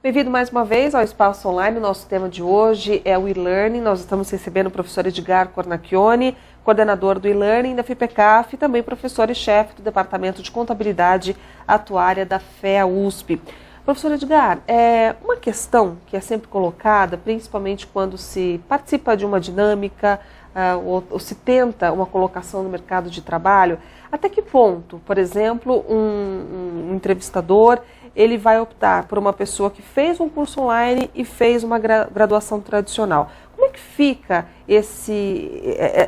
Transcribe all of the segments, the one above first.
Bem-vindo mais uma vez ao Espaço Online. O nosso tema de hoje é o e-learning. Nós estamos recebendo o professor Edgar Cornacchione, coordenador do e-learning da FIPECAF, e também professor e chefe do Departamento de Contabilidade Atuária da FEA USP. Professor Edgar, uma questão que é sempre colocada, principalmente quando se participa de uma dinâmica ou se tenta uma colocação no mercado de trabalho, até que ponto, por exemplo, um entrevistador ele vai optar por uma pessoa que fez um curso online e fez uma graduação tradicional. Como é que fica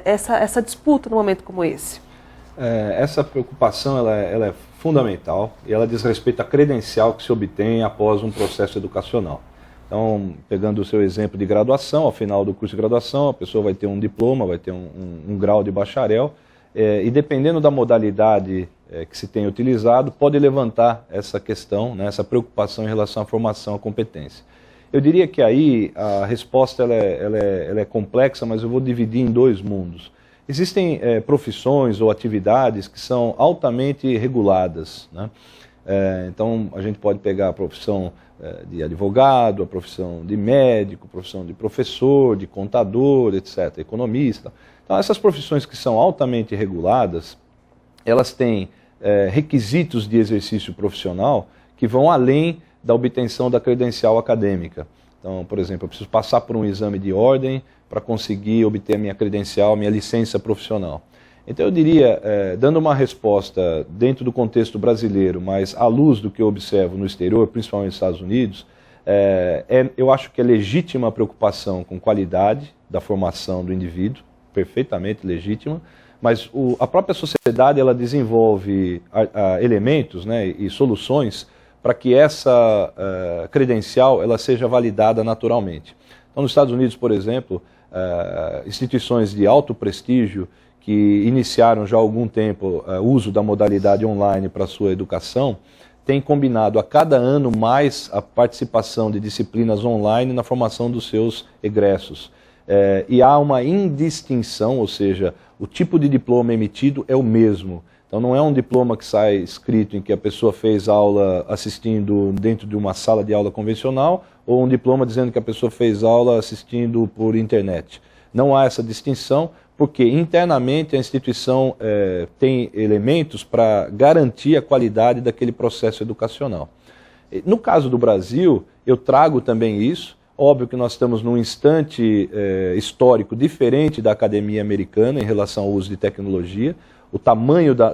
essa disputa num momento como esse? Essa preocupação ela é fundamental e ela diz respeito à credencial que se obtém após um processo educacional. Então, pegando o seu exemplo de graduação, ao final do curso de graduação, a pessoa vai ter um diploma, vai ter um grau de bacharel, e dependendo da modalidade que se tem utilizado, pode levantar essa questão, né, essa preocupação em relação à formação, à competência. Eu diria que aí a resposta ela é complexa, mas eu vou dividir em dois mundos. Existem profissões ou atividades que são altamente reguladas, né? Então a gente pode pegar a profissão de advogado, a profissão de médico, a profissão de professor, de contador, etc., economista. Então essas profissões que são altamente reguladas, elas têm requisitos de exercício profissional que vão além da obtenção da credencial acadêmica. Então, por exemplo, eu preciso passar por um exame de ordem para conseguir obter a minha credencial, minha licença profissional. Então eu diria, dando uma resposta dentro do contexto brasileiro, mas à luz do que eu observo no exterior, principalmente nos Estados Unidos, eu acho que é legítima a preocupação com qualidade da formação do indivíduo, perfeitamente legítima, mas a própria sociedade ela desenvolve elementos, né, e soluções para que essa credencial ela seja validada naturalmente. Então, nos Estados Unidos, por exemplo, instituições de alto prestígio que iniciaram já há algum tempo o uso da modalidade online para a sua educação, têm combinado a cada ano mais a participação de disciplinas online na formação dos seus egressos. E há uma indistinção, ou seja, o tipo de diploma emitido é o mesmo. Então não é um diploma que sai escrito em que a pessoa fez aula assistindo dentro de uma sala de aula convencional ou um diploma dizendo que a pessoa fez aula assistindo por internet. Não há essa distinção porque internamente a instituição tem elementos para garantir a qualidade daquele processo educacional. No caso do Brasil, eu trago também isso. Óbvio que nós estamos num instante histórico diferente da academia americana em relação ao uso de tecnologia. O tamanho da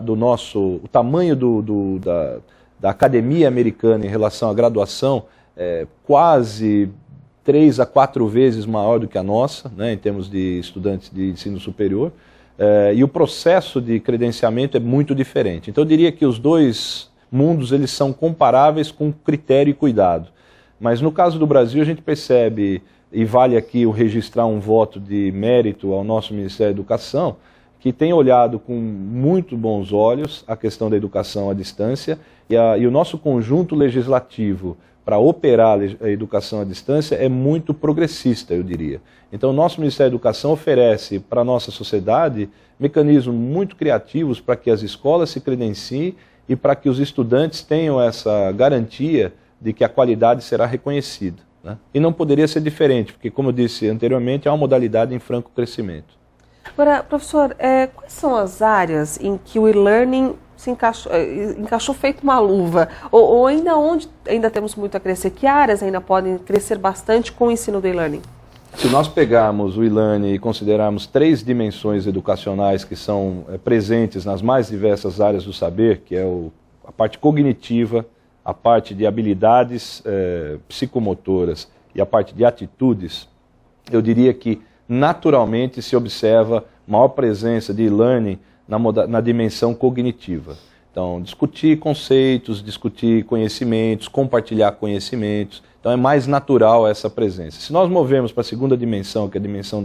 academia americana em relação à graduação é quase 3 a 4 vezes maior do que a nossa, né, em termos de estudantes de ensino superior, e o processo de credenciamento é muito diferente. Então eu diria que os dois mundos eles são comparáveis com critério e cuidado. Mas no caso do Brasil a gente percebe, e vale aqui o registrar um voto de mérito ao nosso Ministério da Educação, que tem olhado com muito bons olhos a questão da educação à distância e o nosso conjunto legislativo para operar a educação à distância é muito progressista, eu diria. Então o nosso Ministério da Educação oferece para a nossa sociedade mecanismos muito criativos para que as escolas se credenciem e para que os estudantes tenham essa garantia de que a qualidade será reconhecida, né? E não poderia ser diferente, porque como eu disse anteriormente, é uma modalidade em franco crescimento. Agora, professor, quais são as áreas em que o e-learning se encaixou feito uma luva? Ou ainda onde ainda temos muito a crescer? Que áreas ainda podem crescer bastante com o ensino do e-learning? Se nós pegarmos o e-learning e considerarmos 3 dimensões educacionais que são presentes nas mais diversas áreas do saber, que é a parte cognitiva, a parte de habilidades psicomotoras e a parte de atitudes, eu diria que naturalmente se observa maior presença de e-learning na dimensão cognitiva. Então, discutir conceitos, discutir conhecimentos, compartilhar conhecimentos. Então, é mais natural essa presença. Se nós movemos para a segunda dimensão, que é a dimensão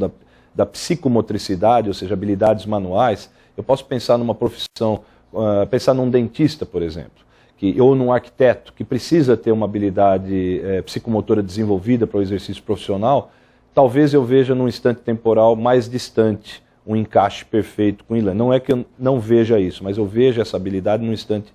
da psicomotricidade, ou seja, habilidades manuais, eu posso pensar numa profissão, pensar num dentista, por exemplo, ou num arquiteto, que precisa ter uma habilidade psicomotora desenvolvida para o exercício profissional. Talvez eu veja num instante temporal mais distante um encaixe perfeito com o e-learning. Não é que eu não veja isso, mas eu vejo essa habilidade num instante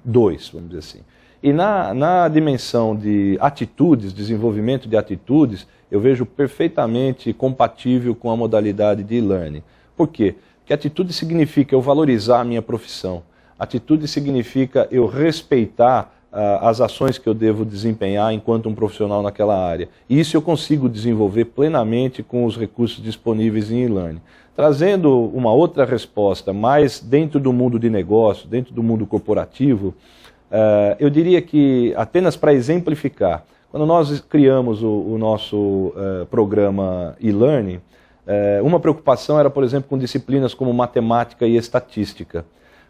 2, vamos dizer assim. E na dimensão de atitudes, desenvolvimento de atitudes, eu vejo perfeitamente compatível com a modalidade de e-learning. Por quê? Porque atitude significa eu valorizar a minha profissão. Atitude significa eu respeitar as ações que eu devo desempenhar enquanto um profissional naquela área. E isso eu consigo desenvolver plenamente com os recursos disponíveis em e-learning. Trazendo uma outra resposta, mais dentro do mundo de negócio, dentro do mundo corporativo, eu diria que, apenas para exemplificar, quando nós criamos o nosso programa e-learning, uma preocupação era, por exemplo, com disciplinas como matemática e estatística.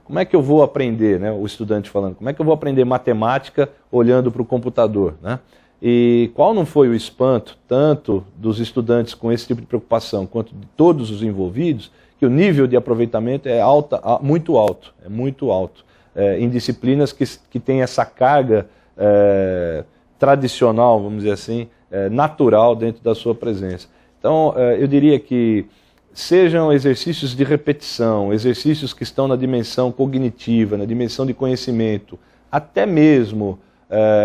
Como é que eu vou aprender, né, o estudante falando, como é que eu vou aprender matemática olhando para o computador, né? E qual não foi o espanto, tanto dos estudantes com esse tipo de preocupação, quanto de todos os envolvidos, que o nível de aproveitamento é muito alto, em disciplinas que têm essa carga tradicional, vamos dizer assim, natural dentro da sua presença. Então, eu diria que sejam exercícios de repetição, exercícios que estão na dimensão cognitiva, na dimensão de conhecimento, até mesmo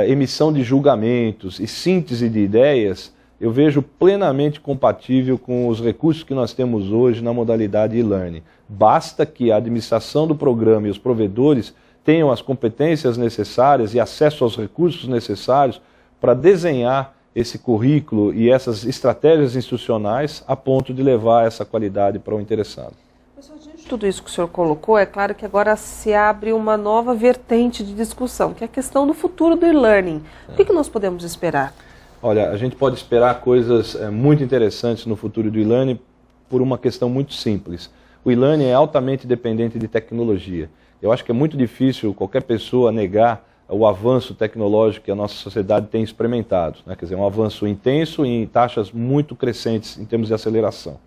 emissão de julgamentos e síntese de ideias, eu vejo plenamente compatível com os recursos que nós temos hoje na modalidade e-learning. Basta que a administração do programa e os provedores tenham as competências necessárias e acesso aos recursos necessários para desenhar esse currículo e essas estratégias institucionais a ponto de levar essa qualidade para o interessado. Professor, diante de tudo isso que o senhor colocou, é claro que agora se abre uma nova vertente de discussão, que é a questão do futuro do e-learning. O que nós podemos esperar? Olha, a gente pode esperar coisas muito interessantes no futuro do e-learning por uma questão muito simples. O e-learning é altamente dependente de tecnologia. Eu acho que é muito difícil qualquer pessoa negar o avanço tecnológico que a nossa sociedade tem experimentado, né? Quer dizer, um avanço intenso em taxas muito crescentes em termos de aceleração.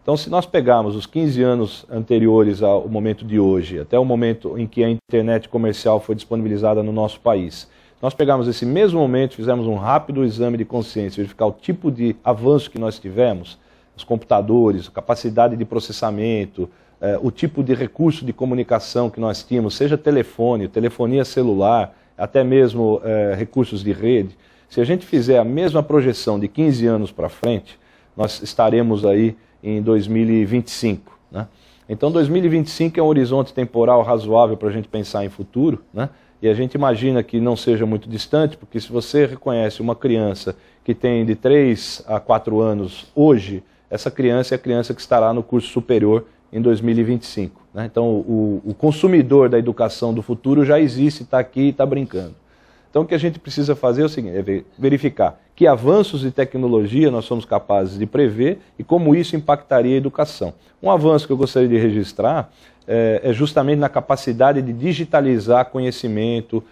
Então, se nós pegarmos os 15 anos anteriores ao momento de hoje, até o momento em que a internet comercial foi disponibilizada no nosso país, nós pegamos esse mesmo momento, fizemos um rápido exame de consciência, verificar o tipo de avanço que nós tivemos, os computadores, a capacidade de processamento, o tipo de recurso de comunicação que nós tínhamos, seja telefone, telefonia celular, até mesmo recursos de rede. Se a gente fizer a mesma projeção de 15 anos para frente, nós estaremos aí em 2025. Né? Então 2025 é um horizonte temporal razoável para a gente pensar em futuro, né? E a gente imagina que não seja muito distante, porque se você reconhece uma criança que tem de 3 a 4 anos hoje, essa criança é a criança que estará no curso superior em 2025. Né? Então o consumidor da educação do futuro já existe, está aqui e está brincando. Então o que a gente precisa fazer é o seguinte, é verificar que avanços de tecnologia nós somos capazes de prever e como isso impactaria a educação. Um avanço que eu gostaria de registrar é justamente na capacidade de digitalizar conhecimento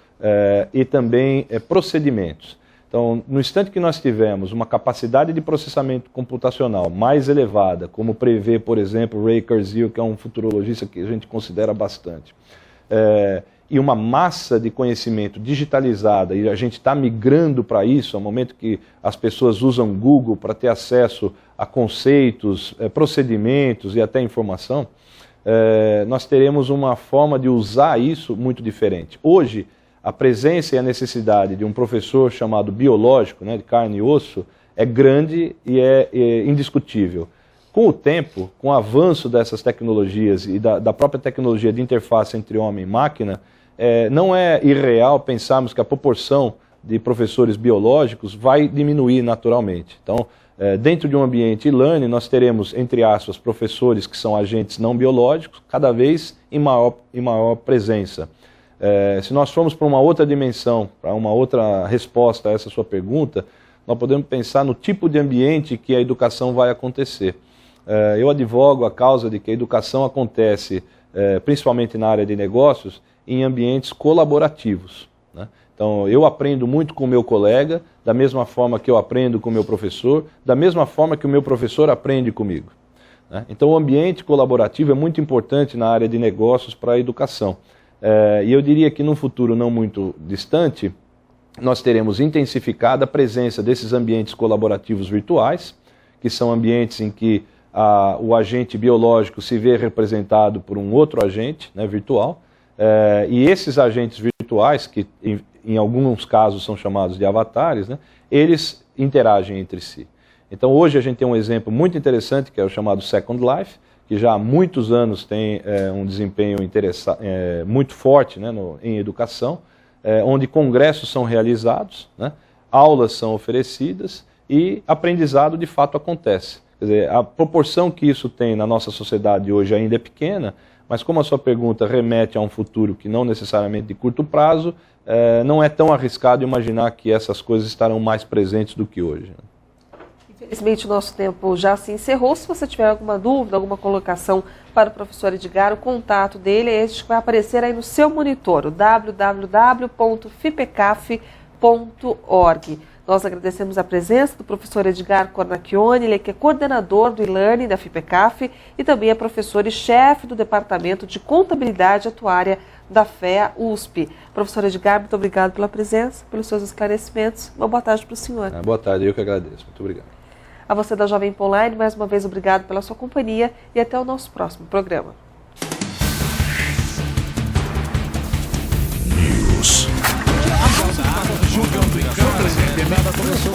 e também procedimentos. Então, no instante que nós tivermos uma capacidade de processamento computacional mais elevada, como prevê, por exemplo, Ray Kurzweil, que é um futurologista que a gente considera bastante, e uma massa de conhecimento digitalizada, e a gente está migrando para isso, ao momento que as pessoas usam Google para ter acesso a conceitos, procedimentos e até informação, nós teremos uma forma de usar isso muito diferente. Hoje, a presença e a necessidade de um professor chamado biológico, né, de carne e osso, é grande e é indiscutível. Com o tempo, com o avanço dessas tecnologias e da própria tecnologia de interface entre homem e máquina, não é irreal pensarmos que a proporção de professores biológicos vai diminuir naturalmente. Então, dentro de um ambiente e-learning, nós teremos, entre aspas, professores que são agentes não biológicos, cada vez em maior presença. Se nós formos para uma outra dimensão, para uma outra resposta a essa sua pergunta, nós podemos pensar no tipo de ambiente que a educação vai acontecer. Eu advogo a causa de que a educação acontece, principalmente na área de negócios, em ambientes colaborativos, né? Então, eu aprendo muito com o meu colega, da mesma forma que eu aprendo com o meu professor, da mesma forma que o meu professor aprende comigo, né? Então, o ambiente colaborativo é muito importante na área de negócios para a educação. E eu diria que num futuro não muito distante, nós teremos intensificada a presença desses ambientes colaborativos virtuais, que são ambientes em que o agente biológico se vê representado por um outro agente, né, virtual, e esses agentes virtuais virtuais, que em alguns casos são chamados de avatares, né, eles interagem entre si. Então hoje a gente tem um exemplo muito interessante, que é o chamado Second Life, que já há muitos anos tem um desempenho muito forte, né, em educação, onde congressos são realizados, né, aulas são oferecidas e aprendizado de fato acontece. Quer dizer, a proporção que isso tem na nossa sociedade hoje ainda é pequena, mas como a sua pergunta remete a um futuro que não necessariamente de curto prazo, não é tão arriscado imaginar que essas coisas estarão mais presentes do que hoje. Infelizmente o nosso tempo já se encerrou. Se você tiver alguma dúvida, alguma colocação para o professor Edgar, o contato dele é este que vai aparecer aí no seu monitor, o www.fipecaf.org. Nós agradecemos a presença do professor Edgar Cornacchione, ele que é coordenador do e-learning da FIPECAF e também é professor e chefe do Departamento de Contabilidade Atuária da FEA USP. Professor Edgar, muito obrigado pela presença, pelos seus esclarecimentos. Uma boa tarde para o senhor. Boa tarde, eu que agradeço. Muito obrigado. A você da Jovem Pan Online, mais uma vez obrigado pela sua companhia e até o nosso próximo programa. Jogando em câmera, começou